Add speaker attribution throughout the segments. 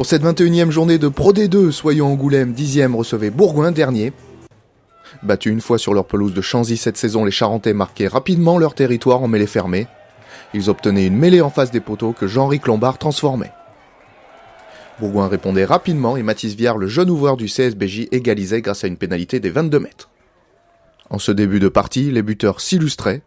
Speaker 1: Pour cette 21e journée de Pro D2, Soyons Angoulême 10e recevait Bourgoin dernier. Battus une fois sur leur pelouse de Chanzy cette saison, les Charentais marquaient rapidement leur territoire en mêlée fermée. Ils obtenaient une mêlée en face des poteaux que Jean-Ric Lombard transformait. Bourgoin répondait rapidement et Mathis Viard, le jeune ouvreur du CSBJ, égalisait grâce à une pénalité des 22 mètres. En ce début de partie, les buteurs s'illustraient.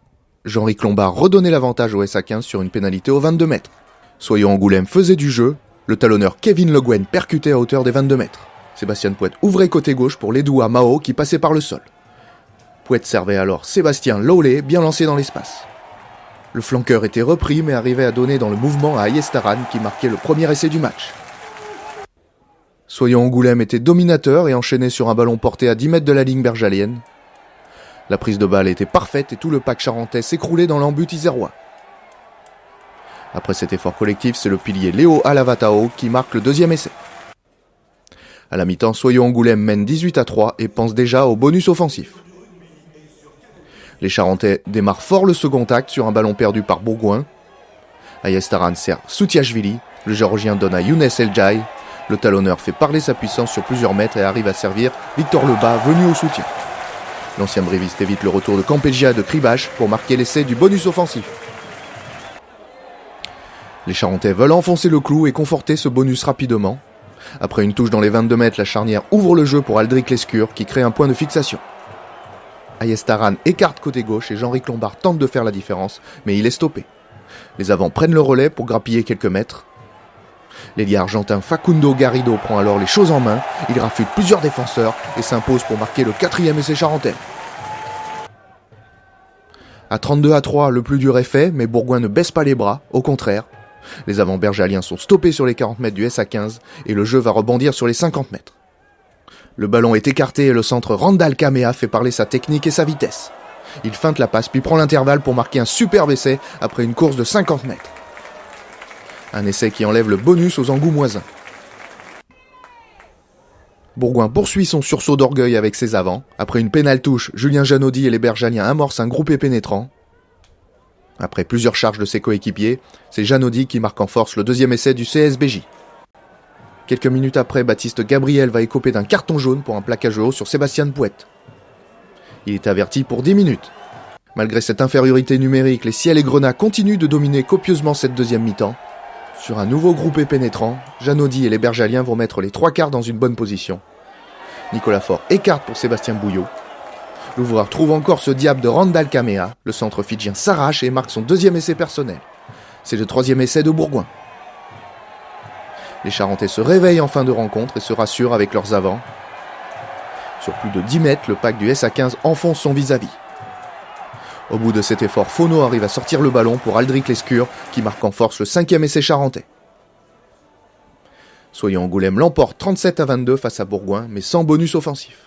Speaker 1: Jean-Ric Lombard redonnait l'avantage au SA15 sur une pénalité aux 22 mètres. Soyons Angoulême faisait du jeu. Le talonneur Kevin Le Guen percutait à hauteur des 22 mètres. Sébastien Pouet ouvrait côté gauche pour l'Edoua Mao qui passait par le sol. Pouet servait alors Sébastien Lawley bien lancé dans l'espace. Le flanqueur était repris mais arrivait à donner dans le mouvement à Ayestaran qui marquait le premier essai du match. Soyons Angoulême était dominateur et enchaînait sur un ballon porté à 10 mètres de la ligne bergalienne. La prise de balle était parfaite et tout le pack charentais s'écroulait dans l'embut isérois. Après cet effort collectif, c'est le pilier Léo Alavatao qui marque le deuxième essai. À la mi-temps, Soyons Angoulême mène 18-3 et pense déjà au bonus offensif. Les Charentais démarrent fort le second acte sur un ballon perdu par Bourgoin. Ayestaran sert Soutiachvili, le Géorgien donne à Younes Eljai. Le talonneur fait parler sa puissance sur plusieurs mètres et arrive à servir Victor Lebas venu au soutien. L'ancien bréviste évite le retour de Campeggia et de Kribache pour marquer l'essai du bonus offensif. Les Charentais veulent enfoncer le clou et conforter ce bonus rapidement. Après une touche dans les 22 mètres, la charnière ouvre le jeu pour Aldric Lescure qui crée un point de fixation. Ayestaran écarte côté gauche et Jean-Ric Lombard tente de faire la différence, mais il est stoppé. Les avants prennent le relais pour grappiller quelques mètres. L'ailier argentin Facundo Garrido prend alors les choses en main, il rafute plusieurs défenseurs et s'impose pour marquer le 4e essai charentais. À 32-3, le plus dur est fait, mais Bourgoin ne baisse pas les bras, au contraire. Les avants bergaliens sont stoppés sur les 40 mètres du SA15 et le jeu va rebondir sur les 50 mètres. Le ballon est écarté et le centre Randall Kamea fait parler sa technique et sa vitesse. Il feinte la passe puis prend l'intervalle pour marquer un superbe essai après une course de 50 mètres. Un essai qui enlève le bonus aux Angoumoisins. Bourgoin poursuit son sursaut d'orgueil avec ses avants. Après une pénale touche, Julien Janaudy et les Bergaliens amorcent un groupé pénétrant. Après plusieurs charges de ses coéquipiers, c'est Janaudy qui marque en force le deuxième essai du CSBJ. Quelques minutes après, Baptiste Gabriel va écoper d'un carton jaune pour un plaquage haut sur Sébastien Pouet. Il est averti pour 10 minutes. Malgré cette infériorité numérique, les Ciel et Grenat continuent de dominer copieusement cette deuxième mi-temps. Sur un nouveau groupé pénétrant, Janaudy et les Bergaliens vont mettre les trois quarts dans une bonne position. Nicolas Faure écarte pour Sébastien Bouillot. L'ouvreur trouve encore ce diable de Randall Kamea. Le centre fidjien s'arrache et marque son deuxième essai personnel. C'est le troisième essai de Bourgoin. Les Charentais se réveillent en fin de rencontre et se rassurent avec leurs avants. Sur plus de 10 mètres, le pack du SA15 enfonce son vis-à-vis. Au bout de cet effort, Fono arrive à sortir le ballon pour Aldric Lescure qui marque en force le 5e essai charentais. Soyons Angoulême l'emporte 37-22 face à Bourgoin, mais sans bonus offensif.